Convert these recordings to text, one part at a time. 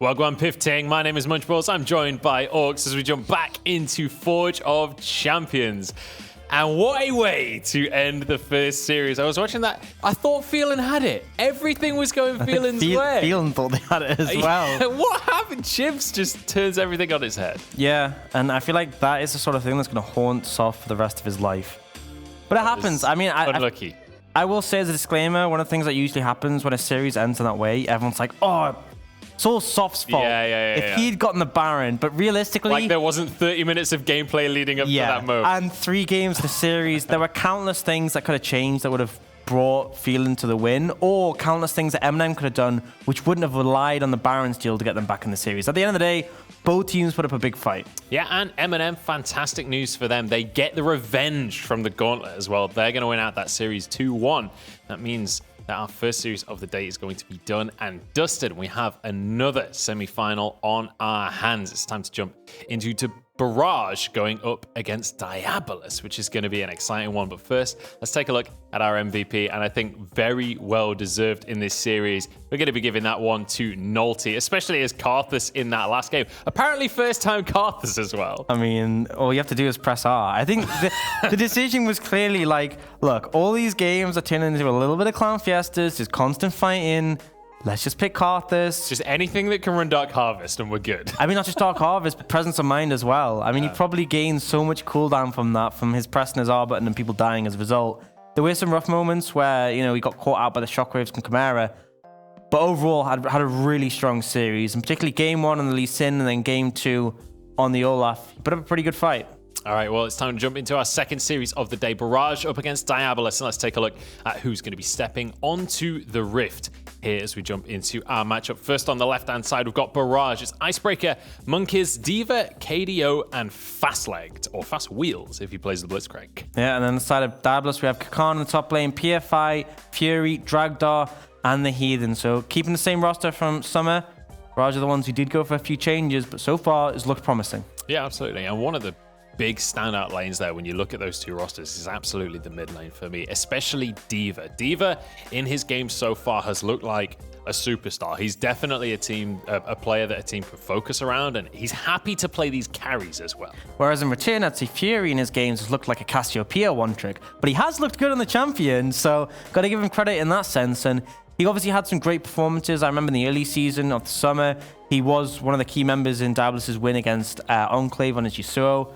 Wagwan Pifting, my name is Munchballs. I'm joined by Orcs as we jump back into Forge of Champions. And what a way to end the first series. I was watching that. I thought Phelan had it. Everything was going Phelan's way. Phelan thought they had it as well. What happened? Chips just turns everything on its head. Yeah, and I feel like that is the sort of thing that's going to haunt Soft for the rest of his life. But it happens. I mean, unlucky. I will say as a disclaimer, one of the things that usually happens when a series ends in that way, everyone's like, oh, it's all Soft's fault. If he'd gotten the Baron, but realistically... Like there wasn't 30 minutes of gameplay leading up to that moment. And 3 games of the series, there were countless things that could have changed that would have brought Phelan to the win, or countless things that Eminem could have done, which wouldn't have relied on the Baron steal to get them back in the series. At the end of the day, both teams put up a big fight. Yeah, and Eminem, fantastic news for them. They get the revenge from the Gauntlet as well. They're going to win out that series 2-1. That means that our first series of the day is going to be done and dusted. We have another semi-final on our hands. It's time to jump into Barrage going up against Diabolus, which is going to be an exciting one. But first, let's take a look at our MVP, and I think very well deserved in this series. We're going to be giving that one to Nolte, especially as Karthus in that last game. Apparently first time Karthus as well. I mean, all you have to do is press R. I think the decision was clearly like, look, all these games are turning into a little bit of Clown Fiestas, just constant fighting. Let's just pick Karthus. Just anything that can run Dark Harvest and we're good. I mean, not just Dark Harvest, but Presence of Mind as well. I mean, he probably gained so much cooldown from that, from his pressing his R button and people dying as a result. There were some rough moments where, you know, he got caught out by the shockwaves from Chimera. But overall, had a really strong series, and particularly game 1 on the Lee Sin and then game 2 on the Olaf. He put up a pretty good fight. All right, well, it's time to jump into our second series of the day. Barrage up against Diabolus, and let's take a look at who's going to be stepping onto the Rift here as we jump into our matchup. First on the left-hand side, we've got Barrage. It's Icebreaker, Monkeys, D.Va, KDO, and Fast-Legged, or Fast Wheels if he plays the Blitzcrank. Yeah, and then on the side of Diabolus, we have Kakan in the top lane, PFI, Fury, Dragdar, and the Heathen. So keeping the same roster from Summer. Barrage are the ones who did go for a few changes, but so far it's looked promising. Yeah, absolutely. And one of the big standout lanes there when you look at those two rosters is absolutely the mid lane for me, especially D.Va. D.Va in his game so far has looked like a superstar. He's definitely a player that a team could focus around, and he's happy to play these carries as well. Whereas in return, I'd say Fury in his games has looked like a Cassiopeia one trick, but he has looked good on the champion, so got to give him credit in that sense. And he obviously had some great performances. I remember in the early season of the summer, he was one of the key members in Diabolus' win against Enclave on his Yasuo.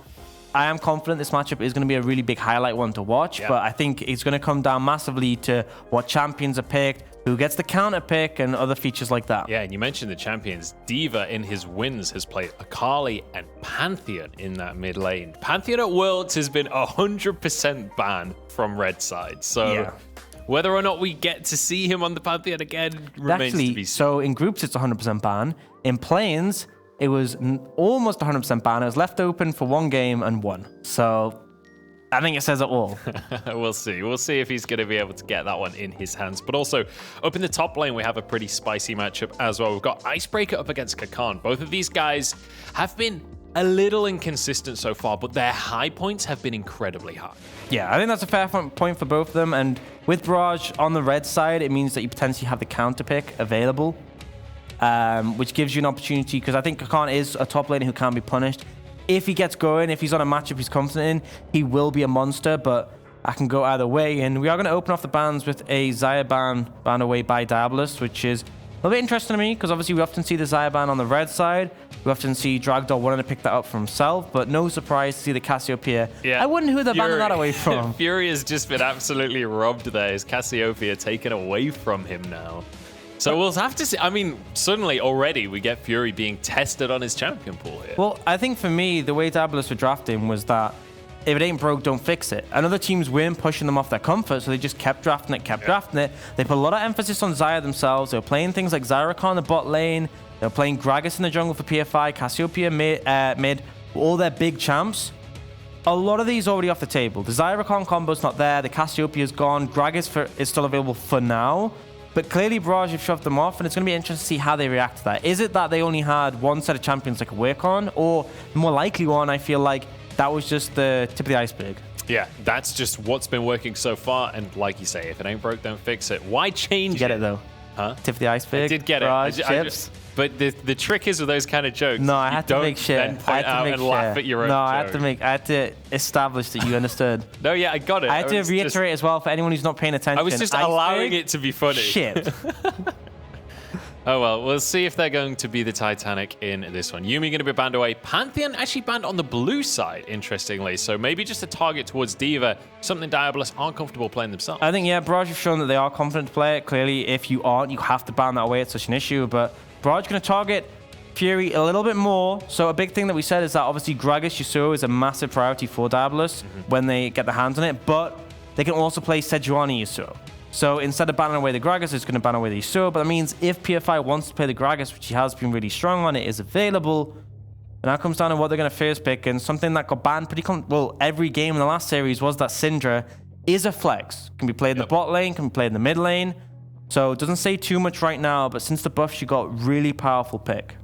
I am confident this matchup is going to be a really big highlight one to watch, but I think it's going to come down massively to what champions are picked, who gets the counter pick, and other features like that. Yeah, and you mentioned the champions. D.Va in his wins has played Akali and Pantheon in that mid lane. Pantheon at Worlds has been 100% banned from red side, so whether or not we get to see him on the Pantheon again remains to be seen. So in groups it's 100% ban. In planes, it was almost 100% ban. It was left open for one game and won. So I think it says it all. We'll see. We'll see if he's going to be able to get that one in his hands. But also, up in the top lane, we have a pretty spicy matchup as well. We've got Icebreaker up against Kakan. Both of these guys have been a little inconsistent so far, but their high points have been incredibly high. Yeah, I think that's a fair point for both of them. And with Barrage on the red side, it means that you potentially have the counter pick available. Which gives you an opportunity, because I think Kakan is a top laner who can be punished. If he gets going, if he's on a matchup he's confident in, he will be a monster, but I can go either way. And we are going to open off the bans with a Xayah ban away by Diabolus, which is a little bit interesting to me, because obviously we often see the Xayah ban on the red side. We often see Dragdor wanting to pick that up for himself, but no surprise to see the Cassiopeia. Yeah. I wouldn't know who they're banning that away from. Fury has just been absolutely robbed there. His Cassiopeia taken away from him now. So we'll have to see. I mean, suddenly already we get Fury being tested on his champion pool here. Well, I think for me, the way Diabolus were drafting was that if it ain't broke, don't fix it. And other teams weren't pushing them off their comfort, so they just kept drafting it. They put a lot of emphasis on Xayah themselves. They were playing things like Zyrakan in the bot lane. They were playing Gragas in the jungle for PFI, Cassiopeia mid, all their big champs. A lot of these already off the table. The Zyrakan combo's not there. The Cassiopeia's gone. Gragas is still available for now. But clearly Barrage have shoved them off, and it's going to be interesting to see how they react to that. Is it that they only had one set of champions they could work on? Or the more likely one, I feel like that was just the tip of the iceberg. Yeah, that's just what's been working so far. And like you say, if it ain't broke, don't fix it. Why change You get it, though. Huh? Tip of the iceberg. I did get Barrage, it. chips. But the trick is with those kind of jokes. No, I had to make sure. Then point out and laugh at your own No, joke. I had to establish that you understood. No, yeah, I got it. I had to reiterate as well for anyone who's not paying attention. I was just iceberg, allowing it to be funny. Shit. Oh, well, we'll see if they're going to be the Titanic in this one. Yuumi going to be banned away. Pantheon actually banned on the blue side, interestingly. So maybe just a target towards D.Va, something Diabolus aren't comfortable playing themselves. I think, yeah, Barrage have shown that they are confident to play it. Clearly, if you aren't, you have to ban that away. It's such an issue. But Barrage going to target Fury a little bit more. So a big thing that we said is that obviously Gragas Yasuo is a massive priority for Diabolus when they get their hands on it. But they can also play Sejuani Yasuo. So instead of banning away the Gragas, it's going to ban away the Yasuo. But that means if PFI wants to play the Gragas, which he has been really strong on, it is available. And that comes down to what they're going to first pick. And something that got banned every game in the last series was that Syndra is a flex. Can be played in the bot lane, can be played in the mid lane. So it doesn't say too much right now, but since the buff, she got really powerful pick.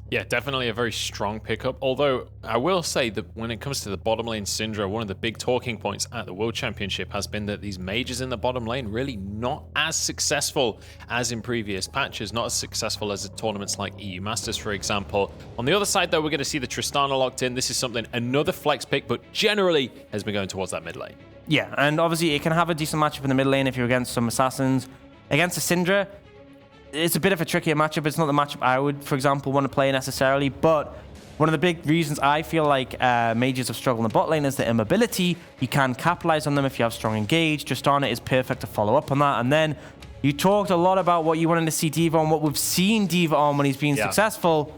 Yeah, definitely a very strong pickup. Although I will say that when it comes to the bottom lane Syndra, one of the big talking points at the World Championship has been that these mages in the bottom lane really not as successful as in previous patches, not as successful as at tournaments like EU Masters, for example. On the other side, though, we're going to see the Tristana locked in. This is something, another flex pick, but generally has been going towards that mid lane. Yeah, and obviously it can have a decent matchup in the mid lane if you're against some assassins. Against a Syndra, it's a bit of a trickier matchup. It's not the matchup I would, for example, want to play necessarily. But one of the big reasons I feel like mages have struggled in the bot lane is the immobility. You can capitalize on them if you have strong engage. Tristana is perfect to follow up on that. And then you talked a lot about what you wanted to see D.Va on, what we've seen D.Va on when he's been successful.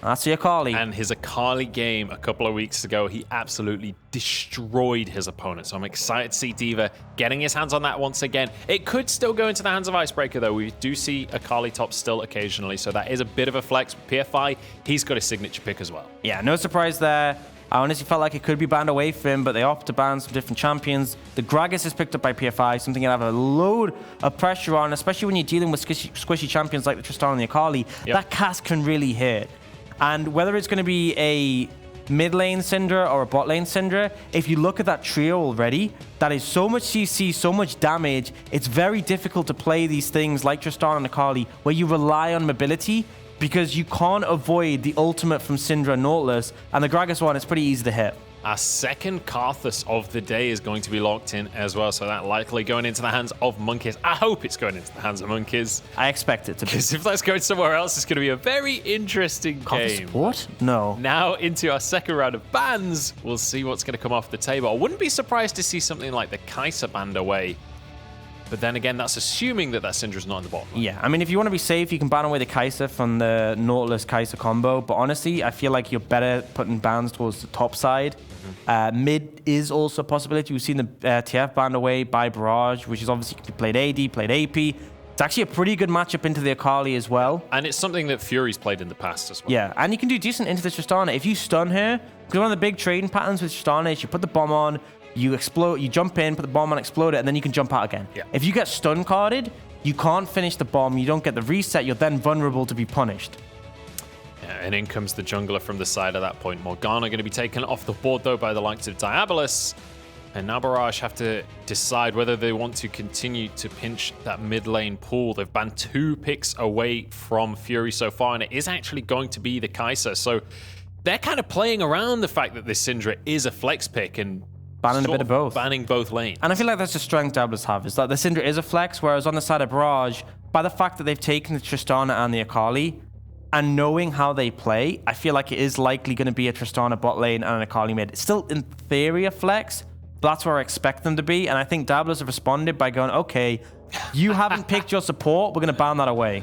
That's the Akali. And his Akali game a couple of weeks ago, he absolutely destroyed his opponent. So I'm excited to see D.Va getting his hands on that once again. It could still go into the hands of Icebreaker, though. We do see Akali top still occasionally, so that is a bit of a flex. PFI, he's got a signature pick as well. Yeah, no surprise there. I honestly felt like it could be banned away from him, but they opt to ban some different champions. The Gragas is picked up by PFI, something you'll have a load of pressure on, especially when you're dealing with squishy champions like the Tristana and the Akali. Yep. That cast can really hit. And whether it's going to be a mid lane Syndra or a bot lane Syndra, if you look at that trio already, that is so much CC, so much damage, it's very difficult to play these things like Tristana and Akali where you rely on mobility because you can't avoid the ultimate from Syndra and Nautilus, and the Gragas one is pretty easy to hit. Our second Karthus of the day is going to be locked in as well, so that likely going into the hands of Monkeys. I hope it's going into the hands of Monkeys. I expect it to be. Because if that's going somewhere else, it's going to be a very interesting Karthus game. support? No. Now into our second round of bans. We'll see what's going to come off the table. I wouldn't be surprised to see something like the Kai'Sa banned away. But then again, that's assuming that Syndra's not in the bottom. Yeah, I mean, if you want to be safe, you can ban away the Kai'Sa from the Nautilus-Kai'Sa combo. But honestly, I feel like you're better putting bans towards the top side. Mid is also a possibility. We've seen the TF banned away by Barrage, which is obviously can be played AD, played AP. It's actually a pretty good matchup into the Akali as well. And it's something that Fury's played in the past as well. Yeah, and you can do decent into the Tristana. If you stun her, because one of the big trading patterns with Tristana is you put the bomb on, you explode, you jump in, put the bomb on, explode it, and then you can jump out again. Yeah. If you get stun carded, you can't finish the bomb, you don't get the reset, you're then vulnerable to be punished. Yeah, and in comes the jungler from the side at that point. Morgana going to be taken off the board, though, by the likes of Diabolus. And now Barrage have to decide whether they want to continue to pinch that mid lane pool. They've banned 2 picks away from Fury so far, and it is actually going to be the Kai'Sa. So they're kind of playing around the fact that this Syndra is a flex pick and banning a bit of both. Banning both lanes. And I feel like that's the strength Diabolus have, is that the Syndra is a flex, whereas on the side of Barrage, by the fact that they've taken the Tristana and the Akali, and knowing how they play, I feel like it is likely going to be a Tristana bot lane and an Akali mid. It's still, in theory, a flex, but that's where I expect them to be. And I think Diabolus have responded by going, okay, you haven't picked your support, we're going to ban that away.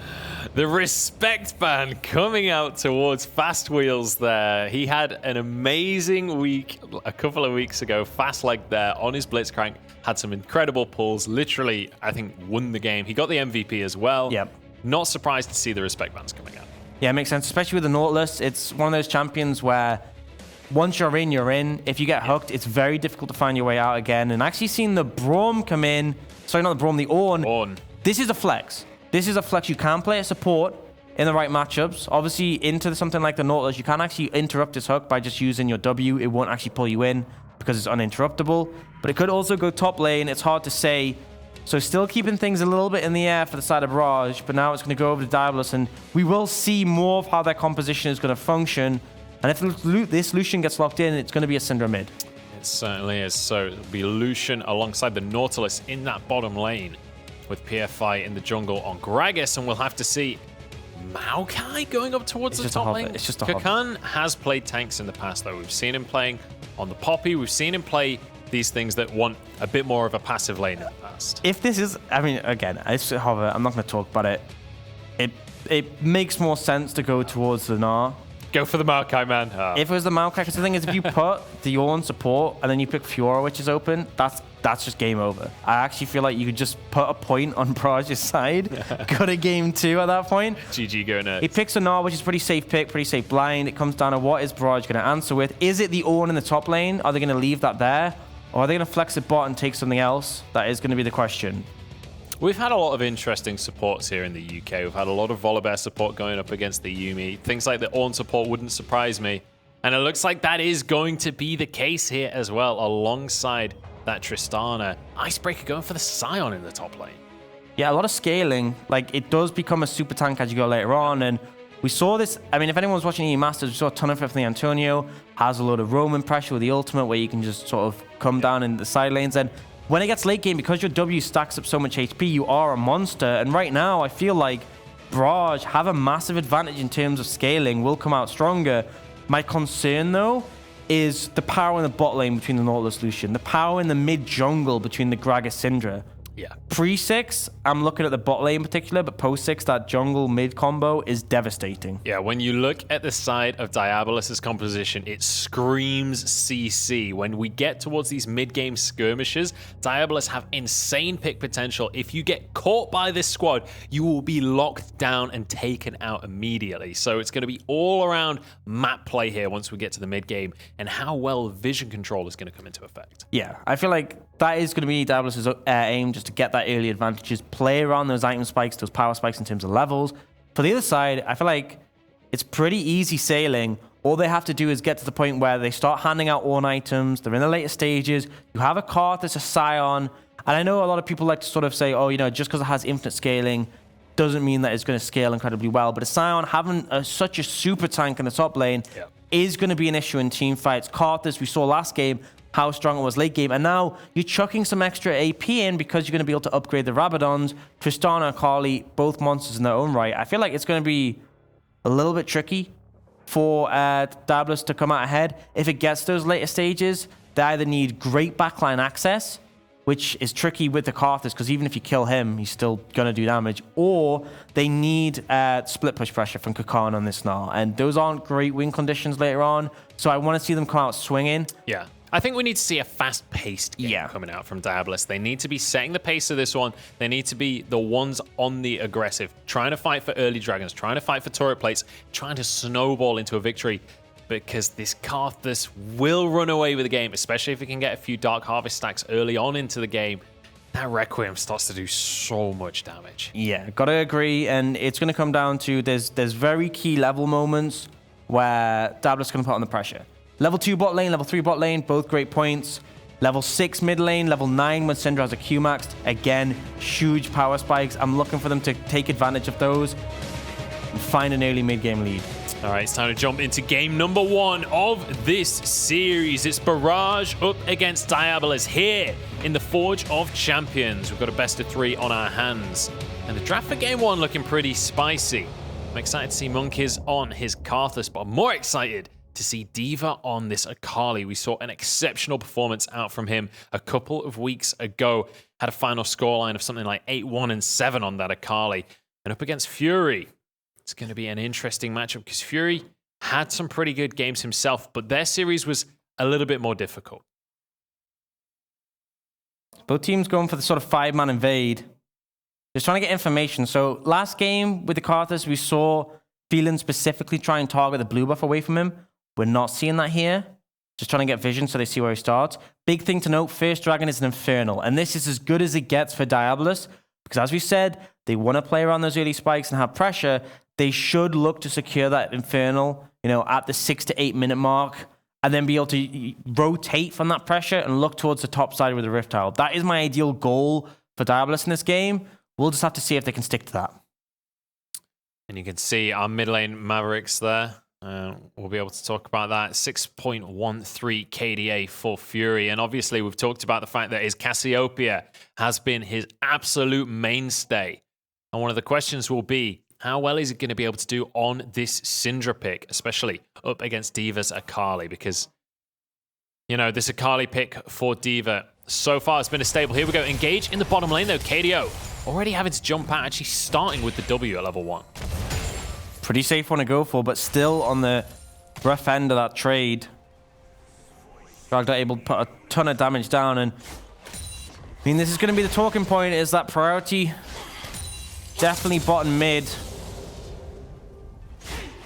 The respect ban coming out towards Fast Wheels there. He had an amazing week a couple of weeks ago. Fast Leg there on his Blitzcrank. Had some incredible pulls. Literally, I think, won the game. He got the MVP as well. Yep. Not surprised to see the respect bans coming out. Yeah, it makes sense, especially with the Nautilus. It's one of those champions where once you're in, you're in. If you get hooked, it's very difficult to find your way out again. And actually seeing the Braum come in, sorry, not the Braum, the Ornn. This is a flex. This is a flex. You can play a support in the right matchups. Obviously, into something like the Nautilus, you can actually interrupt this hook by just using your W. It won't actually pull you in because it's uninterruptible. But it could also go top lane. It's hard to say. So still keeping things a little bit in the air for the side of Barrage, but now it's going to go over to Diabolus, and we will see more of how their composition is going to function. And if this Lucian gets locked in, it's going to be a Syndra mid. It certainly is. So it'll be Lucian alongside the Nautilus in that bottom lane with PFI in the jungle on Gragas, and we'll have to see Maokai going up towards the top lane. It's just a hover. Kakan has played tanks in the past, though. We've seen him playing on the Poppy. We've seen him play these things that want a bit more of a passive lane in the past. If this is, I mean, again, it's a hover. I'm not going to talk about it. It makes more sense to go towards the Gnar. Go for the Maokai, man. If it was the Maokai, because the thing is, if you put the Yorn support and then you pick Fiora, which is open, that's just game over. I actually feel like you could just put a point on Barage's side, go to game 2 at that point. GG go nuts. He picks a Gnar, which is pretty safe pick, pretty safe blind. It comes down to what is Barrage going to answer with. Is it the Ornn in the top lane? Are they going to leave that there? Or are they going to flex the bot and take something else? That is going to be the question. We've had a lot of interesting supports here in the UK. We've had a lot of Volibear support going up against the Yuumi. Things like the Ornn support wouldn't surprise me. And it looks like that is going to be the case here as well, alongside that Tristana. Icebreaker going for the Scion in the top lane. Yeah, a lot of scaling. Like, it does become a super tank as you go later on. And we saw this. I mean, if anyone was watching EE Masters, we saw a ton of it from the Antonio. Has a load of Roman pressure with the ultimate where you can just sort of come down in the side lanes. And when it gets late game, because your W stacks up so much HP, you are a monster. And right now, I feel like Barrage have a massive advantage in terms of scaling, will come out stronger. My concern, though, is the power in the bot lane between the Nautilus Lucian, the power in the mid jungle between the Gragas Syndra. Yeah. Pre-6, I'm looking at the bot lane in particular, but post-6, that jungle mid combo is devastating. Yeah, when you look at the side of Diabolus' composition, it screams CC. When we get towards these mid-game skirmishes, Diabolus have insane pick potential. If you get caught by this squad, you will be locked down and taken out immediately. So it's going to be all around map play here once we get to the mid-game, and how well vision control is going to come into effect. Yeah, I feel like that is going to be Diabolus' aim, just to get that early advantages, play around those item spikes, those power spikes in terms of levels. For the other side, I feel like it's pretty easy sailing. All they have to do is get to the point where they start handing out Ornn items. They're in the later stages. You have a Karthus, a Scion. And I know a lot of people like to sort of say, oh, you know, just because it has infinite scaling doesn't mean that it's going to scale incredibly well. But a Scion having such a super tank in the top lane is going to be an issue in team fights. Karthus, we saw last game, how strong it was late game, and now you're chucking some extra AP in because you're going to be able to upgrade the Rabadons. Tristana and Carly, both monsters in their own right. I feel like it's going to be a little bit tricky for Diabolus to come out ahead. If it gets to those later stages, they either need great backline access, which is tricky with the Karthus, because even if you kill him, he's still going to do damage, or they need split push pressure from Kakan on this now, and those aren't great win conditions later on, so I want to see them come out swinging. Yeah. I think we need to see a fast-paced game coming out from Diabolus. They need to be setting the pace of this one. They need to be the ones on the aggressive, trying to fight for early dragons, trying to fight for turret plates, trying to snowball into a victory, because this Karthus will run away with the game, especially if it can get a few Dark Harvest stacks early on into the game. That Requiem starts to do so much damage. Yeah, gotta agree, and it's going to come down to there's very key level moments where Diabolus is going to put on the pressure. Level 2 bot lane, level 3 bot lane, both great points. Level 6 mid lane, level 9 when Syndra has a Q maxed. Again, huge power spikes. I'm looking for them to take advantage of those and find an early mid game lead. All right, it's time to jump into game number 1 of this series. It's Barrage up against Diabolus here in the Forge of Champions. We've got a best of 3 on our hands. And the draft for game 1 looking pretty spicy. I'm excited to see Monkeys on his Karthus, but I'm more excited to see D.Va on this Akali. We saw an exceptional performance out from him a couple of weeks ago. Had a final scoreline of something like 8-1 and 7 on that Akali. And up against Fury, it's going to be an interesting matchup because Fury had some pretty good games himself, but their series was a little bit more difficult. Both teams going for the sort of 5-man invade. Just trying to get information. So last game with the Karthus, we saw Phelan specifically try and target the blue buff away from him. We're not seeing that here. Just trying to get vision so they see where he starts. Big thing to note, first dragon is an Infernal. And this is as good as it gets for Diabolus. Because as we said, they want to play around those early spikes and have pressure. They should look to secure that Infernal, you know, at the 6 to 8 minute mark. And then be able to rotate from that pressure and look towards the top side with the Rift Tile. That is my ideal goal for Diabolus in this game. We'll just have to see if they can stick to that. And you can see our mid lane Mavericks there. We'll be able to talk about that. 6.13 KDA for Fury. And obviously, we've talked about the fact that his Cassiopeia has been his absolute mainstay. And one of the questions will be, how well is he going to be able to do on this Syndra pick, especially up against D.Va's Akali? Because, you know, this Akali pick for D.Va so far has been a staple. Here we go. Engage in the bottom lane, though. KDO already having to jump out, actually starting with the W at level 1. Pretty safe one to go for, but still on the rough end of that trade. Dragda able to put a ton of damage down, and I mean, this is going to be the talking point, is that priority. Definitely bottom mid.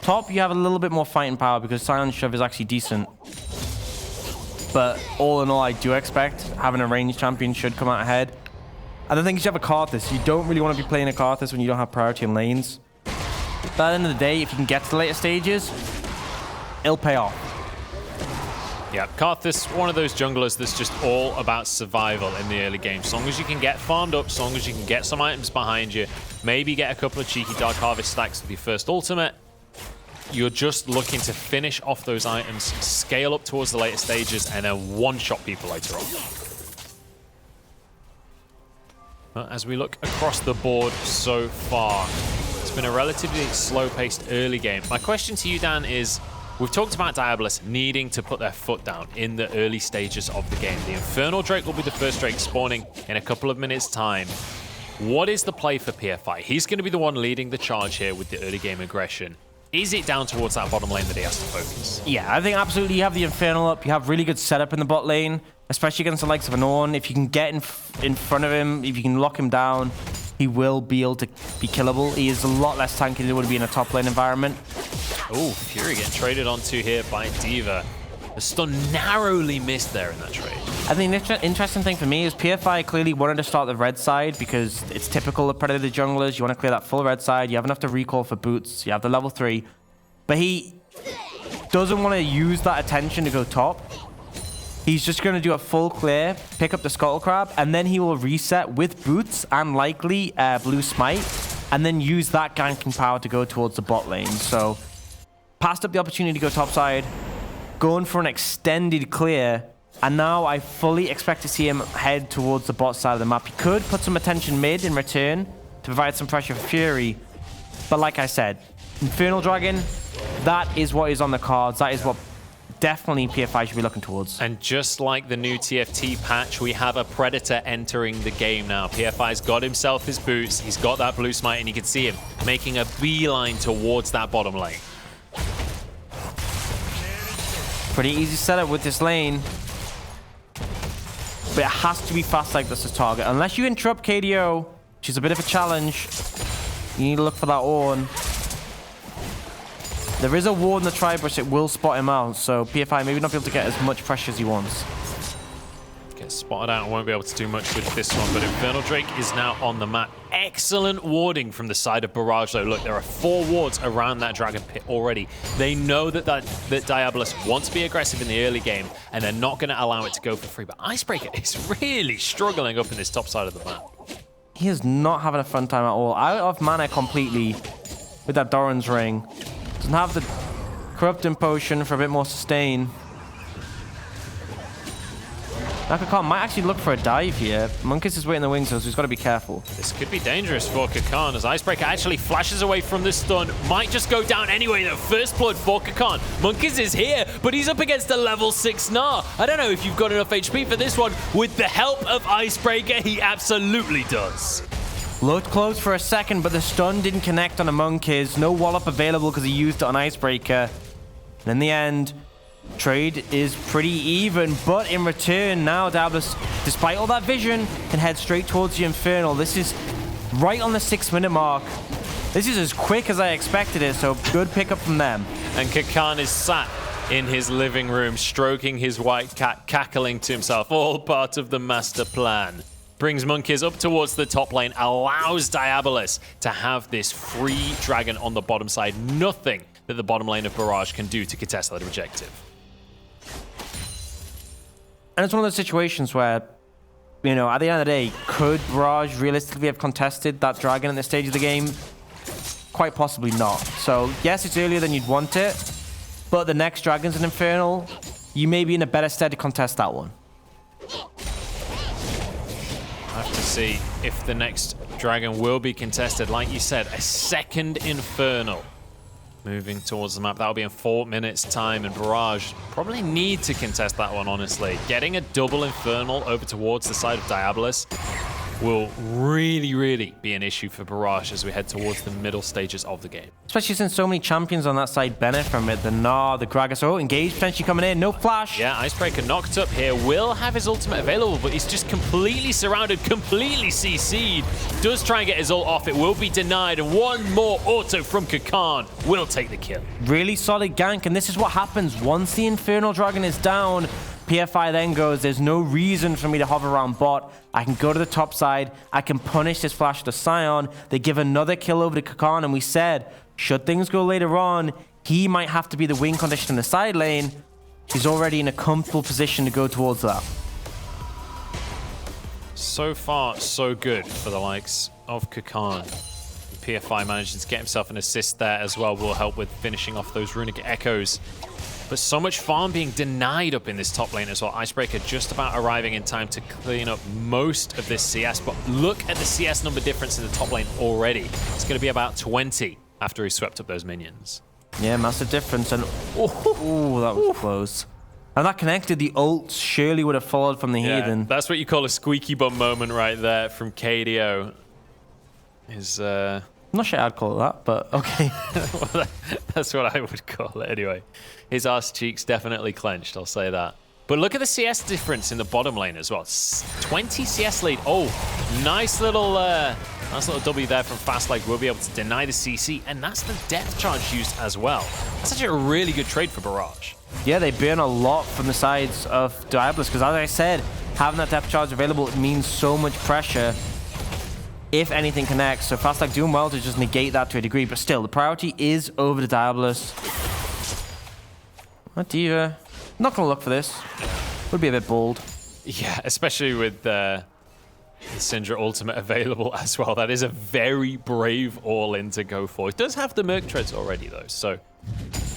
Top, you have a little bit more fighting power because Silent Shove is actually decent. But all in all, I do expect having a ranged champion should come out ahead. And the thing is, you have a Karthus. You don't really want to be playing a Karthus when you don't have priority in lanes. But at the end of the day, if you can get to the later stages, it'll pay off. Yeah, Karthus, one of those junglers that's just all about survival in the early game. As long as you can get farmed up, as long as you can get some items behind you, maybe get a couple of cheeky Dark Harvest stacks with your first ultimate, you're just looking to finish off those items, scale up towards the later stages, and then one-shot people later on. But as we look across the board so far, it's been a relatively slow-paced early game. My question to you, Dan, is, we've talked about Diabolus needing to put their foot down in the early stages of the game. The Infernal Drake will be the first Drake spawning in a couple of minutes' time. What is the play for PFI? He's going to be the one leading the charge here with the early game aggression. Is it down towards that bottom lane that he has to focus? Yeah, I think absolutely you have the Infernal up. You have really good setup in the bot lane, especially against the likes of an Ornn. If you can get in front of him, if you can lock him down, he will be able to be killable. He is a lot less tanky than he would be in a top lane environment. Oh, Fury getting traded onto here by D.Va. The stun narrowly missed there in that trade. I think the interesting thing for me is PFI clearly wanted to start the red side because it's typical of Predator junglers. You want to clear that full red side. You have enough to recall for boots. You have the level 3. But he doesn't want to use that attention to go top. He's just going to do a full clear, pick up the Scuttle Crab, and then he will reset with boots and likely blue smite, and then use that ganking power to go towards the bot lane. So passed up the opportunity to go top side, going for an extended clear, and now I fully expect to see him head towards the bot side of the map. He could put some attention mid in return to provide some pressure for Fury, but like I said, Infernal Dragon, that is what is on the cards. That is what definitely PFI should be looking towards. And just like the new TFT patch, we have a Predator entering the game now. PFI's got himself his boots, he's got that blue smite, and you can see him making a beeline towards that bottom lane. Pretty easy setup with this lane. But it has to be fast like this to target. Unless you interrupt KDO, which is a bit of a challenge, you need to look for that Ornn. There is a ward in the Tribush, it will spot him out, so PFI maybe not be able to get as much pressure as he wants. Gets spotted out and won't be able to do much with this one, but Infernal Drake is now on the map. Excellent warding from the side of Barrage, though. Look, there are 4 wards around that Dragon Pit already. They know that Diabolus wants to be aggressive in the early game, and they're not going to allow it to go for free. But Icebreaker is really struggling up in this top side of the map. He is not having a fun time at all. Out of mana completely with that Doran's Ring. Doesn't have the Corrupting Potion for a bit more sustain. Nakakan might actually look for a dive here. Monkus is waiting in the wings, so he's got to be careful. This could be dangerous for Kakan as Icebreaker actually flashes away from the stun. Might just go down anyway, though. First blood for Kakan. Monkus is here, but he's up against a level 6 Gnar. I don't know if you've got enough HP for this one. With the help of Icebreaker, he absolutely does. Looked close for a second, but the stun didn't connect on a Monkiz. No wallop available because he used it on Icebreaker. And in the end, trade is pretty even, but in return, now Diabolus, despite all that vision, can head straight towards the Infernal. This is right on the 6-minute mark. This is as quick as I expected it, so good pickup from them. And Kakan is sat in his living room, stroking his white cat, cackling to himself, all part of the master plan. Brings Monkiz up towards the top lane, allows Diabolus to have this free dragon on the bottom side. Nothing that the bottom lane of Barrage can do to contest that objective. And it's one of those situations where you know, at the end of the day, could Barrage realistically have contested that dragon at this stage of the game? Quite possibly not. So, yes, it's earlier than you'd want it, but the next dragon's an Infernal. You may be in a better stead to contest that one. I have to see if the next dragon will be contested. Like you said, a second Infernal moving towards the map. That'll be in 4 minutes time, and Barrage probably need to contest that one, honestly. Getting a double Infernal over towards the side of Diabolus will really be an issue for Barrage as we head towards the middle stages of the game. Especially since so many champions on that side benefit from it. The Gnar, the Gragas, oh, engage potentially coming in, no flash. Yeah, Icebreaker knocked up here, will have his ultimate available, but he's just completely surrounded, completely CC'd. Does try and get his ult off, it will be denied, and one more auto from Kakan will take the kill. Really solid gank, and this is what happens once the Infernal Dragon is down. PFI then goes, there's no reason for me to hover around bot. I can go to the top side. I can punish this flash to Sion. They give another kill over to Kakan, and we said, should things go later on, he might have to be the win condition in the side lane. He's already in a comfortable position to go towards that. So far, so good for the likes of Kakan. PFI manages to get himself an assist there as well. Will help with finishing off those runic echoes. But so much farm being denied up in this top lane as well. Icebreaker just about arriving in time to clean up most of this CS. But look at the CS number difference in the top lane already. It's going to be about 20 after he swept up those minions. Yeah, massive difference. And oh, that was close. And that connected. The ult surely would have followed from the Heathen. That's what you call a squeaky bum moment right there from KDO. I'm not sure I'd call it that, but okay. Well, that's what I would call it anyway. His arse cheeks definitely clenched, I'll say that. But look at the CS difference in the bottom lane as well. 20 CS lead. Oh, nice little W there from Fastleg. We'll be able to deny the CC, and that's the depth charge used as well. That's actually a really good trade for Barrage. Yeah, they burn a lot from the sides of Diabolus, because as I said, having that depth charge available, it means so much pressure if anything connects. So Fastleg doing well to just negate that to a degree, but still, the priority is over to Diabolus. D.Va, not gonna look for this. Would be a bit bold. Yeah, especially with the Syndra ultimate available as well. That is a very brave all-in to go for. He does have the Merc Treads already though, so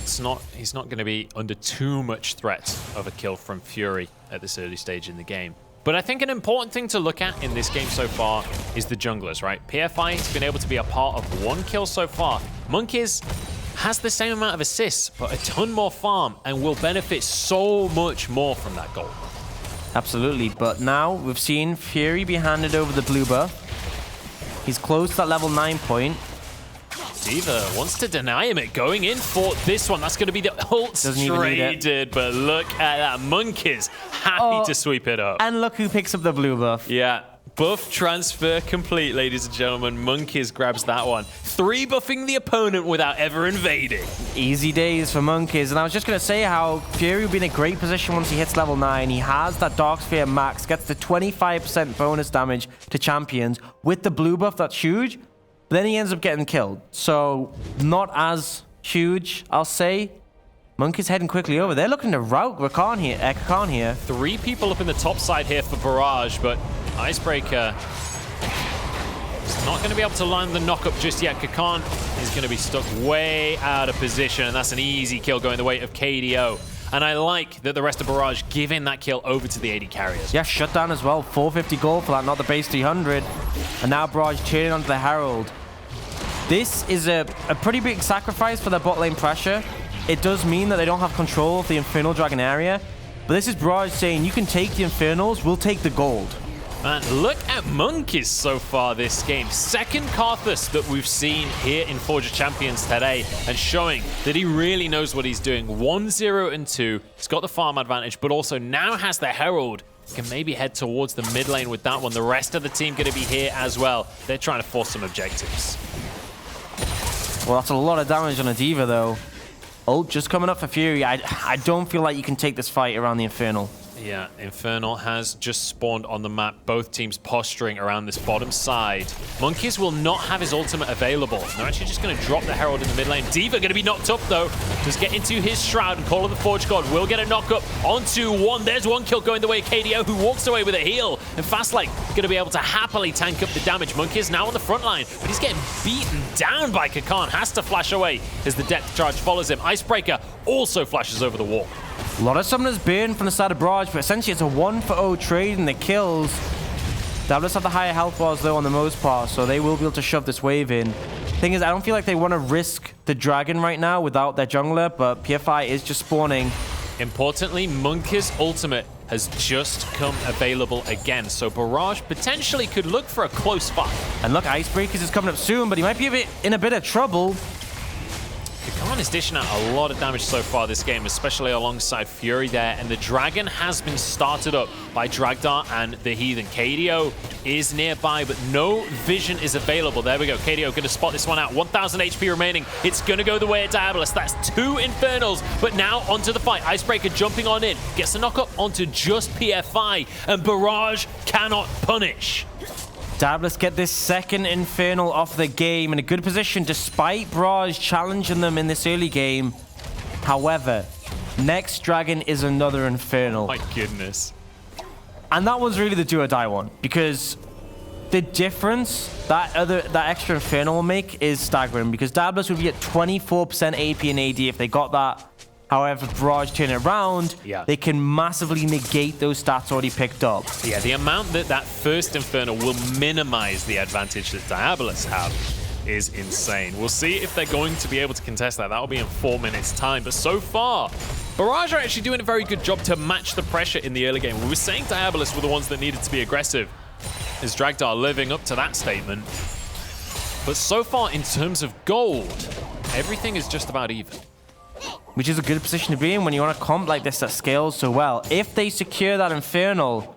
he's not going to be under too much threat of a kill from Fury at this early stage in the game. But I think an important thing to look at in this game so far is the junglers, right? PFI has been able to be a part of one kill so far. Monkeys has the same amount of assists, but a ton more farm, and will benefit so much more from that goal. Absolutely, but now we've seen Fury be handed over the blue buff. He's close to that level 9 point. D.Va wants to deny him it, going in for this one. That's going to be the ult traded, but look at that. Monkeys happy to sweep it up. And look who picks up the blue buff. Yeah, buff transfer complete, ladies and gentlemen. Monkeys grabs that one. 3 buffing the opponent without ever invading. Easy days for Monkeys. And I was just going to say how Fury will be in a great position once he hits level 9. He has that Dark Sphere max, gets the 25% bonus damage to champions. With the blue buff, that's huge. But then he ends up getting killed. So not as huge, I'll say. Monkeys heading quickly over. They're looking to rout Kakan here. 3 people up in the top side here for Barrage, but Icebreaker is not going to be able to land the knock-up just yet. Kakan is going to be stuck way out of position, and that's an easy kill going the way of KDO. And I like that the rest of Barrage giving that kill over to the AD carriers. Yeah, shut down as well. 450 gold for that, not the base 300. And now Barrage turning onto the Herald. This is a pretty big sacrifice for their bot lane pressure. It does mean that they don't have control of the Infernal Dragon area. But this is Barrage saying, you can take the Infernals, we'll take the gold. Man, look at Monkeys so far this game. Second Karthus that we've seen here in Forge of Champions today, and showing that he really knows what he's doing. 1-0 and 2. He's got the farm advantage, but also now has the Herald. Can maybe head towards the mid lane with that one. The rest of the team going to be here as well. They're trying to force some objectives. Well, that's a lot of damage on a D.Va, though. Ult just coming up for Fury. I don't feel like you can take this fight around the Infernal. Yeah, Infernal has just spawned on the map. Both teams posturing around this bottom side. Monkeys will not have his ultimate available. They're actually just going to drop the Herald in the mid lane. Diva going to be knocked up, though. Just get into his Shroud, and Call of the Forge God will get a knock up onto one. There's one kill going the way of KDO, who walks away with a heal. And Fastlane going to be able to happily tank up the damage. Monkey is now on the front line, but he's getting beaten down by Kakan. Has to flash away as the depth charge follows him. Icebreaker also flashes over the wall. A lot of summoners burn from the side of Barrage, but essentially it's a 1-for-0 trade in the kills. Diabolus have the higher health bars though on the most part, so they will be able to shove this wave in. Thing is, I don't feel like they want to risk the dragon right now without their jungler, but PFI is just spawning. Importantly, Monkey's ultimate has just come available again, so Barrage potentially could look for a close fight. And look, Icebreakers is coming up soon, but he might be in a bit of trouble. Kakan is dishing out a lot of damage so far this game, especially alongside Fury there, and the Dragon has been started up by Dragdar and the Heathen. KDO is nearby, but no vision is available. There we go. KDO going to spot this one out. 1,000 HP remaining. It's going to go the way of Diabolus. That's 2 Infernals, but now onto the fight. Icebreaker jumping on in. Gets a knock up onto just PFI, and Barrage cannot punish. Diabolus get this second Infernal off the game in a good position despite Barrage challenging them in this early game. However, next Dragon is another Infernal. My goodness. And that was really the do or die one, because the difference that extra Infernal will make is staggering, because Diabolus would be at 24% AP and AD if they got that. However, Barrage turn it around, they can massively negate those stats already picked up. Yeah, the amount that first Infernal will minimize the advantage that Diabolus have is insane. We'll see if they're going to be able to contest that. That'll be in 4 minutes' time. But so far, Barrage are actually doing a very good job to match the pressure in the early game. We were saying Diabolus were the ones that needed to be aggressive. Is Dragdar living up to that statement? But so far, in terms of gold, everything is just about even. Which is a good position to be in when you want a comp like this that scales so well. If they secure that Infernal,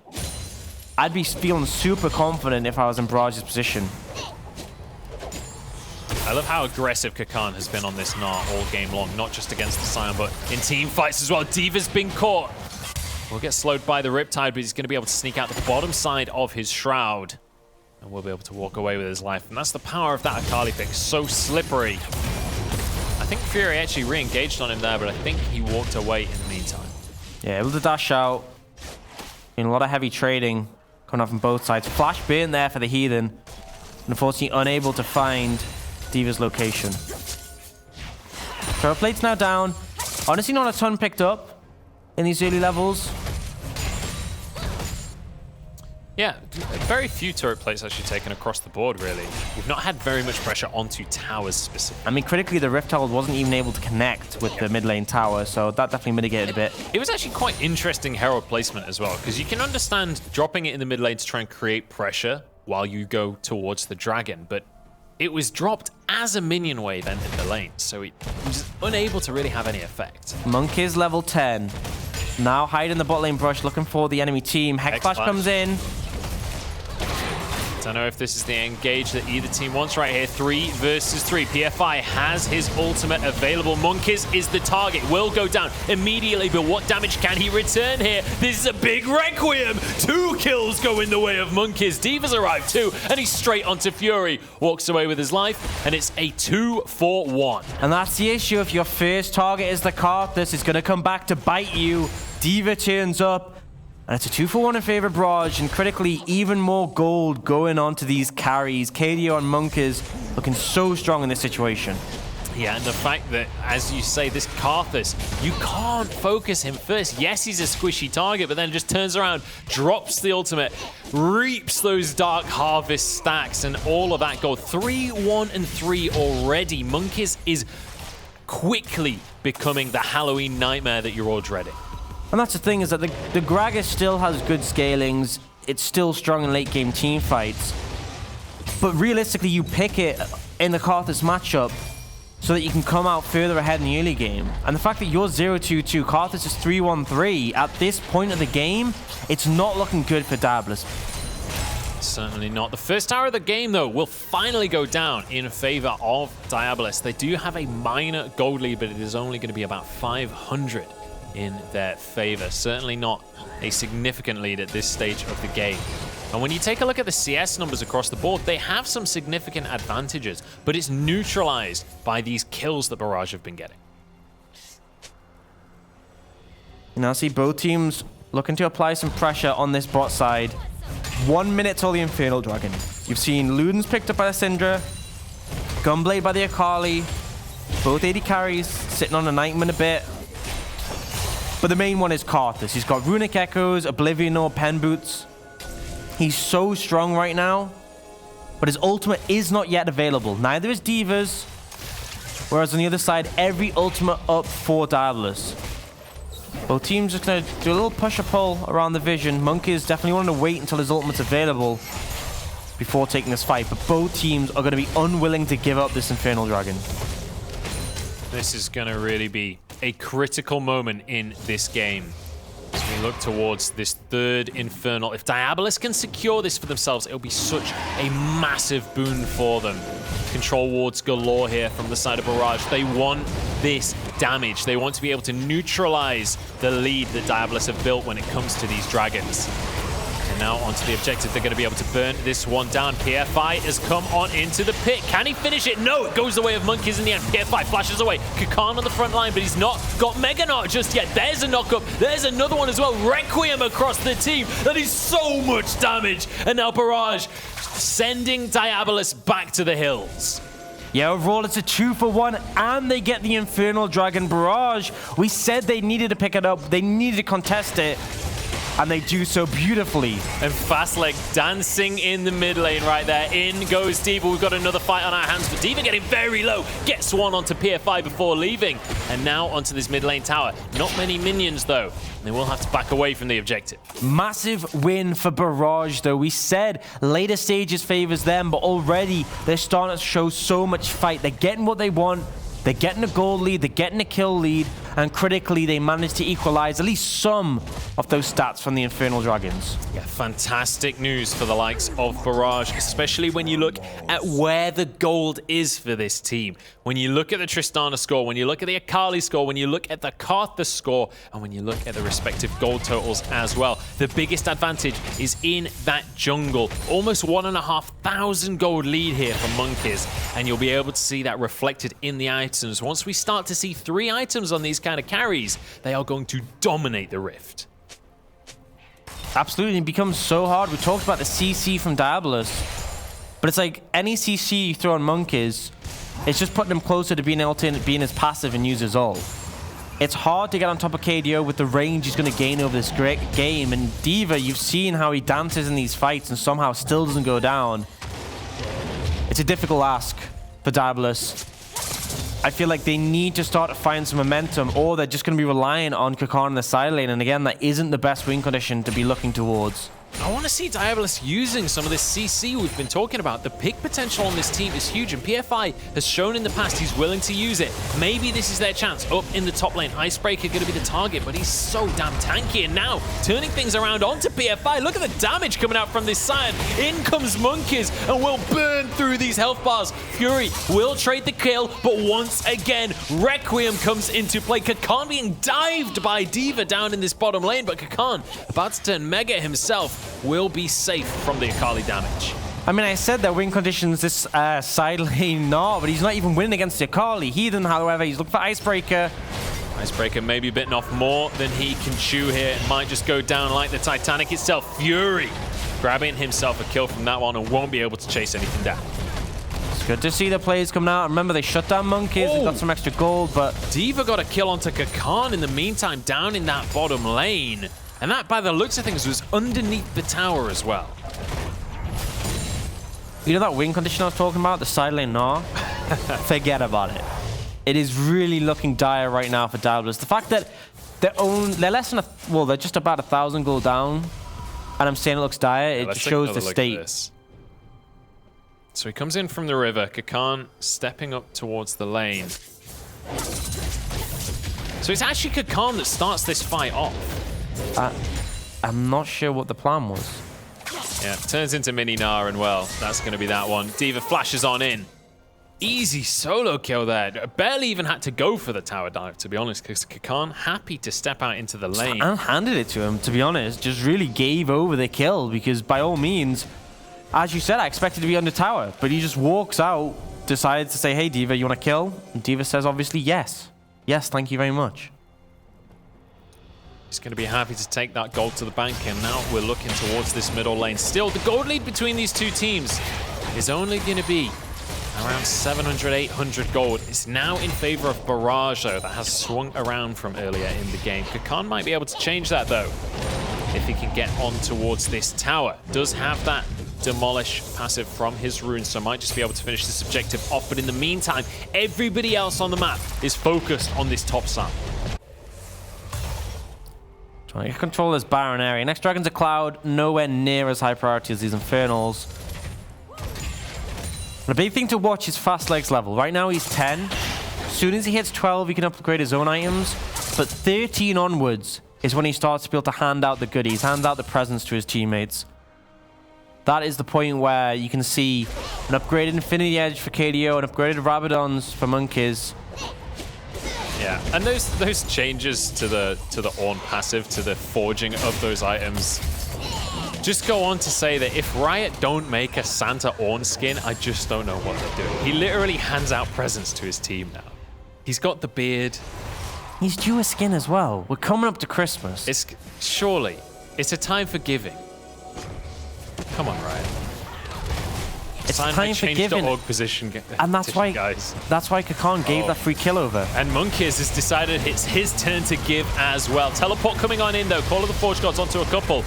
I'd be feeling super confident if I was in Barrage's position. I love how aggressive Kakan has been on this Gnar all game long, not just against the Scion, but in team fights as well. Diva's been caught. We'll get slowed by the Riptide, but he's going to be able to sneak out the bottom side of his Shroud. And we'll be able to walk away with his life. And that's the power of that Akali pick. So slippery. I think Fury actually re-engaged on him there, but I think he walked away in the meantime. Yeah, able to dash out. A lot of heavy trading coming off from both sides. Flash burn there for the Heathen. And unfortunately unable to find Diva's location. Turret plate's now down. Honestly, not a ton picked up in these early levels. Yeah, very few turret plates actually taken across the board, really. We've not had very much pressure onto towers specifically. I mean, critically, the Rift Herald wasn't even able to connect with the mid lane tower, so that definitely mitigated a bit. It was actually quite interesting Herald placement as well, because you can understand dropping it in the mid lane to try and create pressure while you go towards the dragon, but it was dropped as a minion wave entered the lane, so it was unable to really have any effect. Monk is level 10. Now hiding the bot lane brush, looking for the enemy team. Hex Flash comes in. Don't know if this is the engage that either team wants right here. 3 versus 3. PFI has his ultimate available. Monkeys is the target. Will go down immediately, but what damage can he return here? This is a big Requiem. 2 kills go in the way of Monkeys. Diva's arrived too, and he's straight onto Fury. Walks away with his life, and it's a 2-for-1. And that's the issue. If your first target is the Karthus, it's going to come back to bite you. Diva turns up. And it's a 2-for-1 in favor of Barrage, and critically, even more gold going on to these carries. KDO and Monk is looking so strong in this situation. Yeah, and the fact that, as you say, this Karthus, you can't focus him first. Yes, he's a squishy target, but then just turns around, drops the ultimate, reaps those Dark Harvest stacks, and all of that gold. 3-1-3 already. Monkeys is quickly becoming the Halloween nightmare that you're all dreading. And that's the thing, is that the Gragas still has good scalings. It's still strong in late game team fights. But realistically, you pick it in the Karthus matchup so that you can come out further ahead in the early game. And the fact that you're 0-2-2, Karthus is 3-1-3, at this point of the game, it's not looking good for Diabolus. Certainly not. The first tower of the game, though, will finally go down in favor of Diabolus. They do have a minor gold lead, but it is only going to be about 500 in their favor. Certainly not a significant lead at this stage of the game. And when you take a look at the CS numbers across the board, they have some significant advantages, but it's neutralized by these kills that Barrage have been getting. You now see both teams looking to apply some pressure on this bot side. 1 minute till the Infernal Dragon. You've seen Ludens picked up by the Syndra, Gunblade by the Akali, both AD carries sitting on a Nightmare a bit. But the main one is Karthus. He's got Runic Echoes, Oblivion or Pen Boots. He's so strong right now, but his ultimate is not yet available. Neither is D.Va's. Whereas on the other side, every ultimate up for Diabolus. Both teams just going to do a little push-or-pull around the vision. Monkey is definitely wanting to wait until his ultimate's available before taking this fight, but both teams are going to be unwilling to give up this Infernal Dragon. This is going to really be a critical moment in this game. As we look towards this third Infernal, if Diabolus can secure this for themselves, it'll be such a massive boon for them. Control wards galore here from the side of Barrage. They want this damage. They want to be able to neutralize the lead that Diabolus have built when it comes to these dragons. And now onto the objective. They're going to be able to burn this one down. PFI has come on into the pit. Can he finish it? No, it goes the way of Monkeys in the end. PFI flashes away. Kakan on the front line, but he's not got Mega Knot just yet. There's a knock-up. There's another one as well. Requiem across the team. That is so much damage. And now Barrage sending Diabolus back to the hills. Yeah, overall, it's a 2-for-1, and they get the Infernal Dragon. Barrage, we said they needed to pick it up. They needed to contest it. And they do so beautifully. And Fastleg dancing in the mid lane right there. In goes D.Va. We've got another fight on our hands, but D.Va getting very low. Gets one onto PFI before leaving. And now onto this mid lane tower. Not many minions, though. They will have to back away from the objective. Massive win for Barrage, though. We said later stages favors them, but already they're starting to show so much fight. They're getting what they want. They're getting a gold lead, they're getting a kill lead, and critically, they managed to equalize at least some of those stats from the Infernal Dragons. Yeah, fantastic news for the likes of Barrage, especially when you look at where the gold is for this team. When you look at the Tristana score, when you look at the Akali score, when you look at the Karthus score, and when you look at the respective gold totals as well, the biggest advantage is in that jungle. Almost 1,500 gold lead here from Monkeys, and you'll be able to see that reflected in the items. Once we start to see 3 items on these kind of carries, they are going to dominate the Rift. Absolutely, it becomes so hard. We talked about the CC from Diabolus, but it's like any CC you throw on Monkeys, it's just putting them closer to being able to being his passive and use his ult. It's hard to get on top of KDO with the range he's going to gain over this great game, and D.Va, you've seen how he dances in these fights and somehow still doesn't go down. It's a difficult ask for Diabolus. I feel like they need to start to find some momentum, or they're just going to be relying on Kakan in the side lane. And again, that isn't the best win condition to be looking towards. I want to see Diabolus using some of this CC we've been talking about. The pick potential on this team is huge, and PFI has shown in the past he's willing to use it. Maybe this is their chance up in the top lane. Icebreaker going to be the target, but he's so damn tanky. And now, turning things around onto PFI. Look at the damage coming out from this side. In comes Monkeys, and will burn through these health bars. Fury will trade the kill, but once again, Requiem comes into play. Kakan being dived by D.Va down in this bottom lane, but Kakan, about to turn Mega himself, will be safe from the Akali damage. I mean, I said that win conditions this side lane not, but he's not even winning against the Akali. Heathen, however, he's looking for Icebreaker. Icebreaker may be bitten off more than he can chew here. It might just go down like the Titanic itself. Fury grabbing himself a kill from that one and won't be able to chase anything down. It's good to see the players coming out. Remember, they shut down Monkeys. They got some extra gold, but D.Va got a kill onto Kakan in the meantime down in that bottom lane. And that, by the looks of things, was underneath the tower as well. You know that win condition I was talking about? The side lane, no? Forget about it. It is really looking dire right now for Diabolus. The fact that they're less than they're just about 1,000 gold down, and I'm saying it looks dire, it shows the state. So he comes in from the river. Kakan stepping up towards the lane. So it's actually Kakan that starts this fight off. I'm not sure what the plan was. Yeah, turns into Mini Gnar, and well, that's going to be that one. D.Va flashes on in. Easy solo kill there. Barely even had to go for the tower dive, to be honest, because Kakan happy to step out into the lane. And handed it to him, to be honest. Just really gave over the kill because by all means, as you said, I expected to be under tower, but he just walks out, decides to say, hey, D.Va, you want to kill? And D.Va says, obviously, yes. Yes, thank you very much. He's going to be happy to take that gold to the bank, and now we're looking towards this middle lane. Still, the gold lead between these two teams is only going to be around 700, 800 gold. It's now in favor of Barrage, though, that has swung around from earlier in the game. Kakan might be able to change that, though, if he can get on towards this tower. Does have that demolish passive from his runes, so might just be able to finish this objective off. But in the meantime, everybody else on the map is focused on this top side. Trying to control this Baron area. Next Dragon's a Cloud, nowhere near as high priority as these Infernals. And a big thing to watch is Fast Leg's level. Right now he's 10. As soon as he hits 12, he can upgrade his own items. But 13 onwards is when he starts to be able to hand out the goodies, hand out the presents to his teammates. That is the point where you can see an upgraded Infinity Edge for KDO, an upgraded Rabadons for Monkeys. Yeah, and those changes to the Ornn passive, to the forging of those items, just go on to say that if Riot don't make a Santa Ornn skin, I just don't know what they're doing. He literally hands out presents to his team now. He's got the beard. He's due a skin as well. We're coming up to Christmas. Surely, it's a time for giving. Come on, Riot. It's time for giving. Position, and that's why Kakan gave that free kill over. And Monkeys has decided it's his turn to give as well. Teleport coming on in, though. Call of the Forge Gods onto a couple.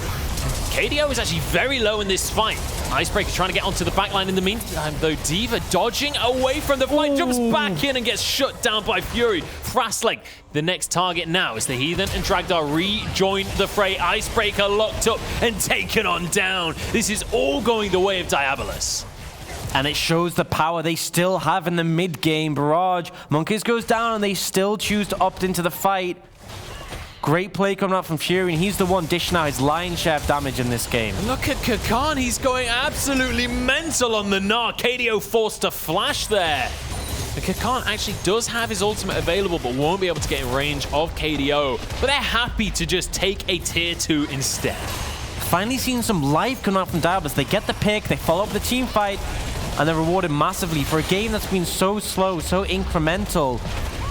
KDO is actually very low in this fight. Icebreaker trying to get onto the backline in the meantime, though. D.Va dodging away from the fight, jumps back in and gets shut down by Fury. Frostleg, the next target now, is the Heathen and Dragdar rejoin the fray. Icebreaker locked up and taken on down. This is all going the way of Diabolus. And it shows the power they still have in the mid-game. Barrage, Monkeys goes down and they still choose to opt into the fight. Great play coming out from Fury, and he's the one dishing out his lion's share of damage in this game. Look at Kakan, he's going absolutely mental on the Gnar. KDO forced to flash there. And Kakan actually does have his ultimate available, but won't be able to get in range of KDO. But they're happy to just take a tier 2 instead. Finally seeing some life coming out from Diabolus. They get the pick, they follow up the team fight, and they're rewarded massively for a game that's been so slow, so incremental.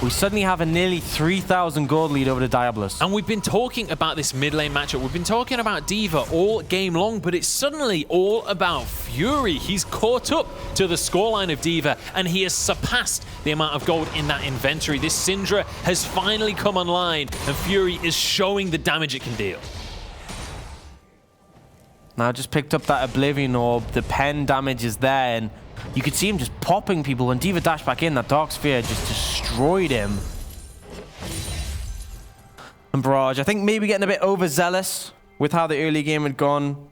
We suddenly have a nearly 3,000 gold lead over the Diabolus. And we've been talking about this mid lane matchup. We've been talking about D.Va all game long, but it's suddenly all about Fury. He's caught up to the scoreline of D.Va, and he has surpassed the amount of gold in that inventory. This Syndra has finally come online, and Fury is showing the damage it can deal. Now just picked up that Oblivion Orb. The pen damage is there, and you could see him just popping people. When D.Va dashed back in, that Dark Sphere just destroyed him. And Barrage, I think maybe getting a bit overzealous with how the early game had gone.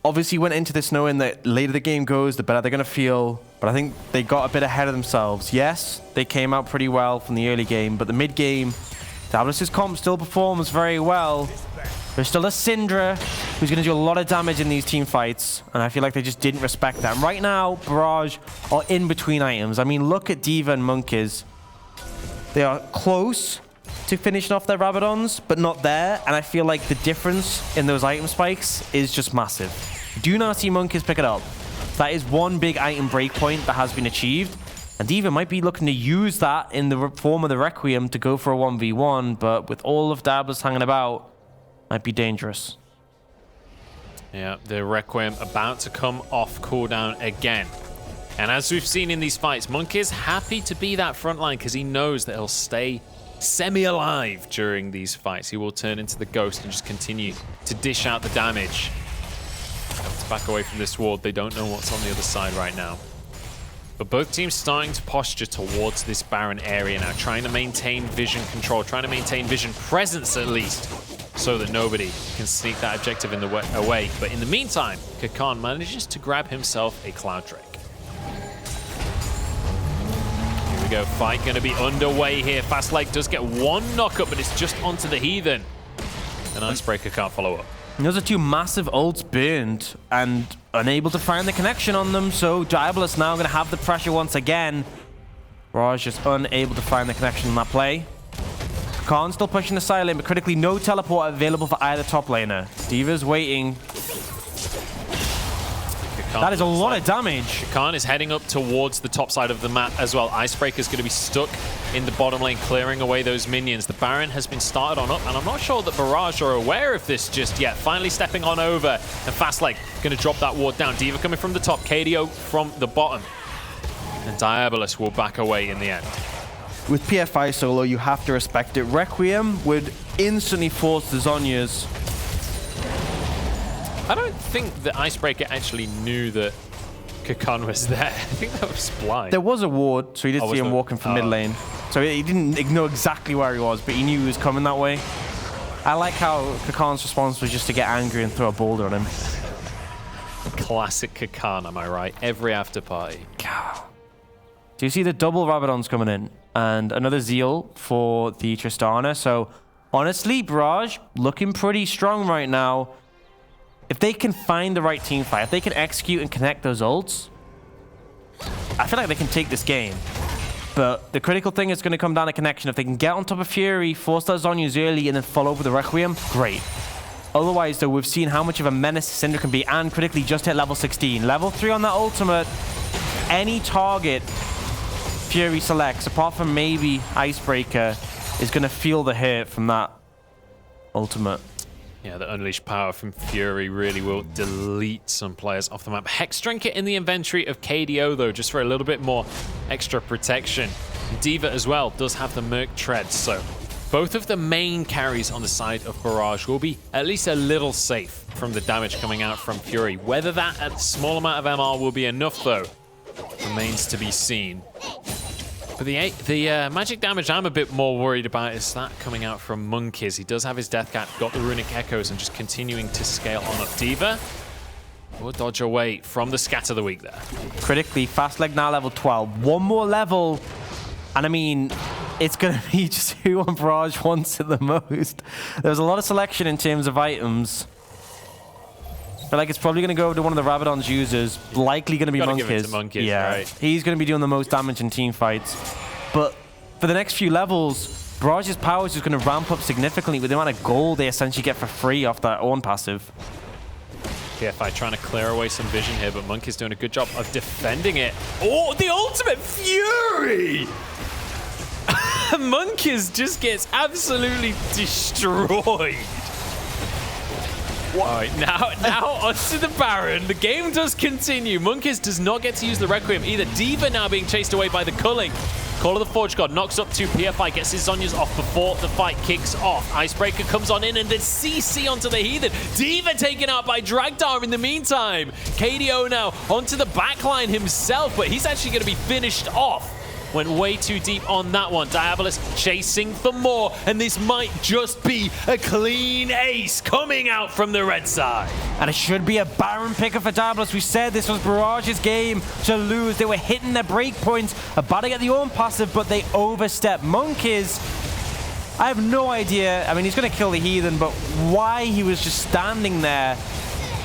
Obviously went into this knowing that later the game goes, the better they're going to feel. But I think they got a bit ahead of themselves. Yes, they came out pretty well from the early game, but the mid game, Diabolus' comp still performs very well. There's still a Syndra who's going to do a lot of damage in these team fights, and I feel like they just didn't respect that. And right now, Barrage are in between items. I mean, look at D.Va and Monkeys. They are close to finishing off their Rabadons, but not there. And I feel like the difference in those item spikes is just massive. Do not see Monkeys pick it up. That is one big item breakpoint that has been achieved. And D.Va might be looking to use that in the form of the Requiem to go for a 1v1, but with all of Diabolus hanging about, might be dangerous. Yeah, the Requiem about to come off cooldown again. And as we've seen in these fights, Monkeys happy to be that front line because he knows that he'll stay semi-alive during these fights. He will turn into the Ghost and just continue to dish out the damage. Have to back away from this ward. They don't know what's on the other side right now. But both teams starting to posture towards this Baron area now, trying to maintain vision control, trying to maintain vision presence at least, so that nobody can sneak that objective in the away. But in the meantime, Kakan manages to grab himself a Cloud Drake. Here we go, fight going to be underway here. Fast Leg does get one knockup, but it's just onto the Heathen. And Icebreaker can't follow up. And those are two massive ults burned and unable to find the connection on them. So Diabolus now going to have the pressure once again. Barrage just unable to find the connection on that play. Khan still pushing the side lane, but critically no teleport available for either top laner. D.Va's waiting. That is a lot of damage. Khan is heading up towards the top side of the map as well. Icebreaker's going to be stuck in the bottom lane, clearing away those minions. The Baron has been started on up, and I'm not sure that Barrage are aware of this just yet. Finally stepping on over, and Fastlane going to drop that ward down. D.Va coming from the top, KDO from the bottom. And Diabolus will back away in the end. With PFI solo, you have to respect it. Requiem would instantly force the Zhonya's. I don't think the Icebreaker actually knew that Kakan was there. I think that was blind. There was a ward, so he did see him walking from mid lane. So he didn't know exactly where he was, but he knew he was coming that way. I like how Kakan's response was just to get angry and throw a boulder on him. Classic Kakan, am I right? Every after party. Do you see the double Rabadons coming in? And another Zeal for the Tristana. So honestly, Barrage looking pretty strong right now. If they can find the right team fight, if they can execute and connect those ults, I feel like they can take this game. But the critical thing is going to come down to connection. If they can get on top of Fury, force those Zhonya's early, and then follow up with the Requiem, great. Otherwise, though, we've seen how much of a menace Syndra can be, and critically just hit level 16. Level 3 on that ultimate, any target Fury selects, apart from maybe Icebreaker, is going to feel the hit from that ultimate. Yeah, the unleashed power from Fury really will delete some players off the map. Hex Trinket in the inventory of KDO, though, just for a little bit more extra protection. D.Va as well does have the Merc Treads, so both of the main carries on the side of Barrage will be at least a little safe from the damage coming out from Fury. Whether that small amount of MR will be enough, though, remains to be seen. But the magic damage I'm a bit more worried about is that coming out from Monkeys. He does have his Death Cap, got the Runic Echoes, and just continuing to scale on up. D.Va will dodge away from the Scatter the Weak there. Critically, Fast Leg now level 12. One more level, and I mean, it's going to be just who on Barrage wants it the most. There's a lot of selection in terms of items. But like, it's probably going to go to one of the Rabadon's users, likely going to be Monkeys. Give it to Monkeys, yeah, right. He's going to be doing the most damage in team fights. But for the next few levels, Barrage's power is just going to ramp up significantly with the amount of gold they essentially get for free off that own passive. PFI trying to clear away some vision here, but Monkey's doing a good job of defending it. Oh, the ultimate Fury! Monkeys just gets absolutely destroyed. All right, now onto the Baron. The game does continue. Monkeys does not get to use the Requiem either. D.Va now being chased away by the Culling. Call of the Forge God knocks up to PFI, gets his Zhonya's off before the fight kicks off. Icebreaker comes on in and then CC onto the Heathen. D.Va taken out by Dragdar in the meantime. KDO now onto the backline himself, but he's actually going to be finished off. Went way too deep on that one. Diabolus chasing for more, and this might just be a clean ace coming out from the red side. And it should be a Baron picker for Diabolus. We said this was Barrage's game to lose. They were hitting their break points, about to get the own passive, but they overstepped. Monkeys, I have no idea. I mean, he's going to kill the Heathen, but why he was just standing there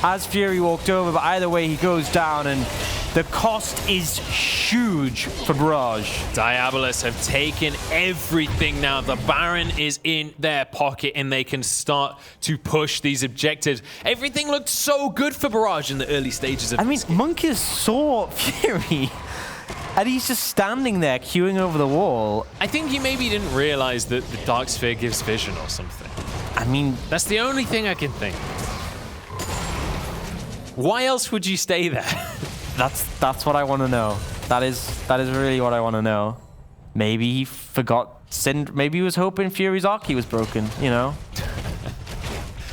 as Fury walked over. But either way, he goes down, and the cost is huge for Barrage. Diabolus have taken everything now. The Baron is in their pocket and they can start to push these objectives. Everything looked so good for Barrage in the early stages of this game. Monkeys saw Fury and he's just standing there queuing over the wall. I think he maybe didn't realize that the Dark Sphere gives vision or something. I mean, that's the only thing I can think. Why else would you stay there? That's what I want to know. That is really what I want to know. Maybe he forgot maybe he was hoping Fury's Archie was broken, you know?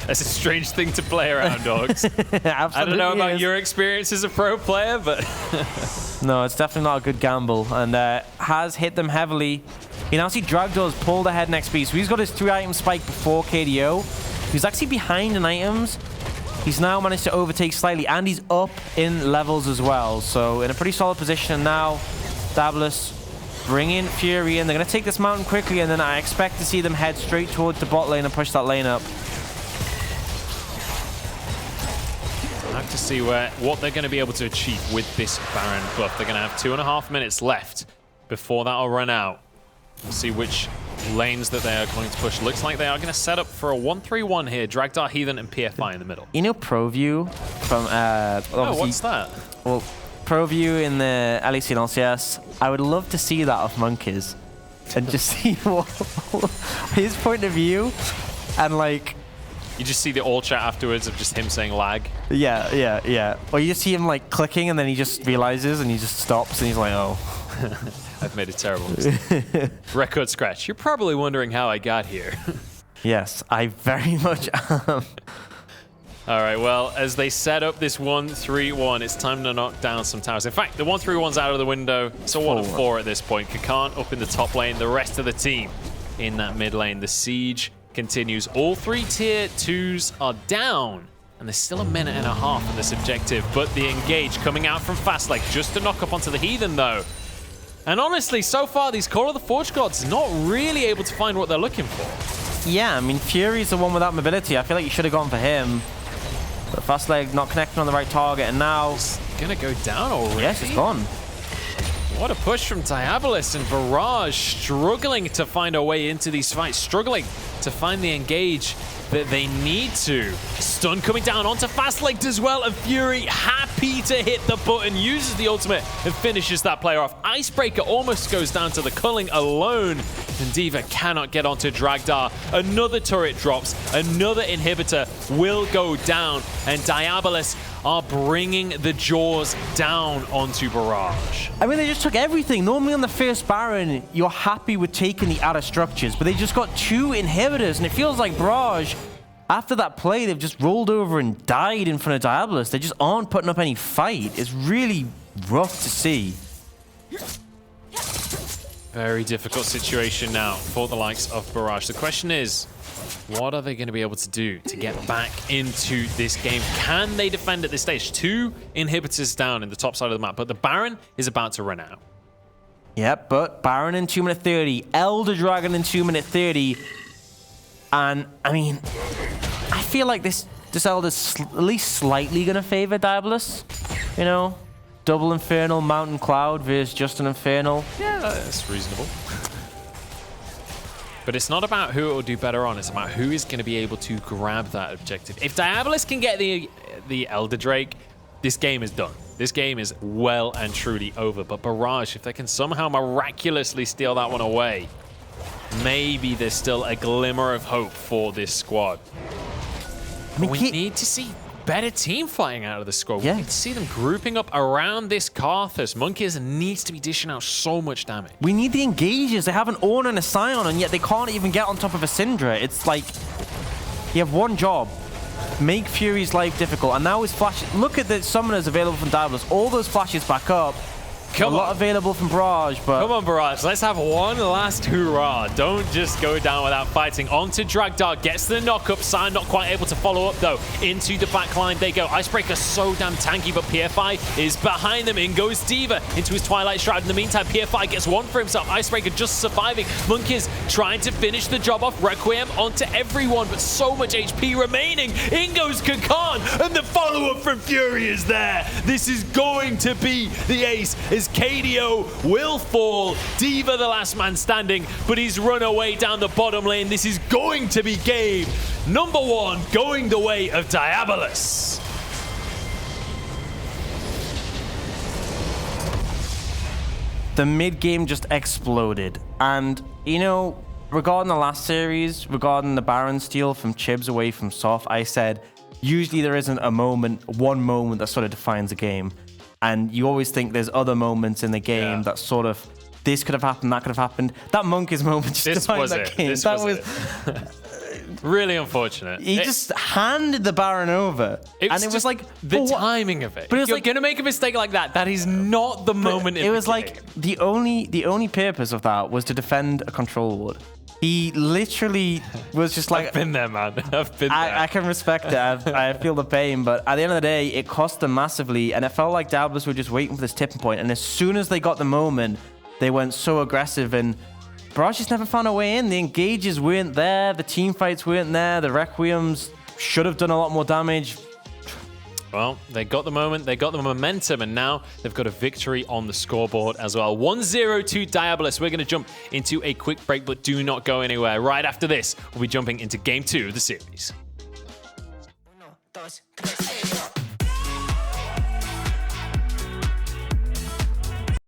That's a strange thing to play around, dogs. I don't know about your experience as a pro player, but no, it's definitely not a good gamble, and has hit them heavily. You now see Dragdoor's pulled ahead next speed, so he's got his 3-item spike before KDO. He's actually behind in items. He's now managed to overtake slightly, and he's up in levels as well. So in a pretty solid position now. Diabolus bringing Fury in. They're going to take this mountain quickly, and then I expect to see them head straight towards the bot lane and push that lane up. have to see what they're going to be able to achieve with this Baron buff. They're going to have 2.5 minutes left before that'll run out. We'll see which lanes that they are going to push. Looks like they are going to set up for a 1-3-1 here. Dragdar, Heathen, and PFI in the middle. You know ProView from... oh, what's that? Well, ProView in the LEC and LCS, I would love to see that of Monkeys and just see what his point of view and like... You just see the all chat afterwards of just him saying lag. Yeah. Or you just see him like clicking and then he just realizes and he just stops and he's like, oh. I've made a terrible mistake. Record scratch. You're probably wondering how I got here. Yes, I very much am. All right, well, as they set up this 1-3-1, it's time to knock down some towers. In fact, the 1-3-1's out of the window. It's a 1-4 at this point. Kakan up in the top lane, the rest of the team in that mid lane. The siege continues. All 3 tier 2s are down, and there's still 1.5 minutes in this objective, but the engage coming out from Fastlane just to knock up onto the Heathen, though. And honestly, so far, these Call of the Forge Gods not really able to find what they're looking for. Yeah, I mean, Fury's the one without mobility. I feel like you should have gone for him. But Fastlane not connecting on the right target, and now... It's gonna go down already. Yes, it's gone. What a push from Diabolus, and Barrage struggling to find a way into these fights, struggling to find the engage that they need to. Stun coming down onto Fastlane as well, and Fury happy to hit the button, uses the ultimate and finishes that player off. Icebreaker almost goes down to the culling alone, and D.Va cannot get onto Dragdar. Another turret drops, another inhibitor will go down, and Diabolus are bringing the jaws down onto Barrage. I mean, they just took everything. Normally on the first Baron, you're happy with taking the outer structures, but they just got 2 inhibitors, and it feels like Barrage, after that play, they've just rolled over and died in front of Diabolus. They just aren't putting up any fight. It's really rough to see. Very difficult situation now for the likes of Barrage. The question is, what are they going to be able to do to get back into this game? Can they defend at this stage? 2 inhibitors down in the top side of the map, but the Baron is about to run out. Yep, but Baron in 2 minute 30, Elder Dragon in 2 minute 30. And, I mean, I feel like this Elder's at least slightly going to favor Diabolus. You know, double Infernal, Mountain Cloud versus just an Infernal. Yeah, that's reasonable. But it's not about who it will do better on, it's about who is going to be able to grab that objective. If Diabolus can get the Elder Drake, this game is done. This game is well and truly over. But Barrage, if they can somehow miraculously steal that one away, maybe there's still a glimmer of hope for this squad. I mean, we need to see better team fighting out of the squad. Yeah. We need to see them grouping up around this Karthus. Monkeys needs to be dishing out so much damage. We need the engages. They have an Ornn and a Scion, and yet they can't even get on top of a Syndra. It's like, you have one job. Make Fury's life difficult. And now his flash. Look at the summoners available from Diabolus. All those flashes back up. A lot available from Barrage, but... Come on, Barrage. Let's have one last hurrah. Don't just go down without fighting. Onto Dragdar. Gets the knock-up. Sign not quite able to follow up, though. Into the backline they go. Icebreaker so damn tanky, but PFI is behind them. In goes D.Va into his Twilight Shroud. In the meantime, PFI gets one for himself. Icebreaker just surviving. Monkeys trying to finish the job off. Requiem onto everyone, but so much HP remaining. In goes Kakan, and the follow-up from Fury is there. This is going to be the ace as KDO will fall. D.Va the last man standing, but he's run away down the bottom lane. This is going to be game number 1 going the way of Diabolus. The mid game just exploded. And, you know, regarding the last series, regarding the Baron steal from Chibs away from Soft, I said, usually there isn't one moment that sort of defines a game. And you always think there's other moments in the game that sort of, this could have happened, that could have happened. That Monkeys moment just defined that game. That was really unfortunate. He just handed the Baron over. And it was like... The timing of it. But it was You're like, going to make a mistake like that. That is not the moment in the game. It was like, the only purpose of that was to defend a control ward. He literally was just like... I've been there, man. I've been there. I can respect it. I feel the pain. But at the end of the day, it cost them massively. And it felt like Diabolus were just waiting for this tipping point. And as soon as they got the moment, they went so aggressive. And Barrage just never found a way in. The engages weren't there. The team fights weren't there. The Requiems should have done a lot more damage. Well, they got the moment, they got the momentum, and now they've got a victory on the scoreboard as well. 1-0 to Diabolus. We're going to jump into a quick break, but do not go anywhere. Right after this, we'll be jumping into Game 2 of the series. 1, 2, 3.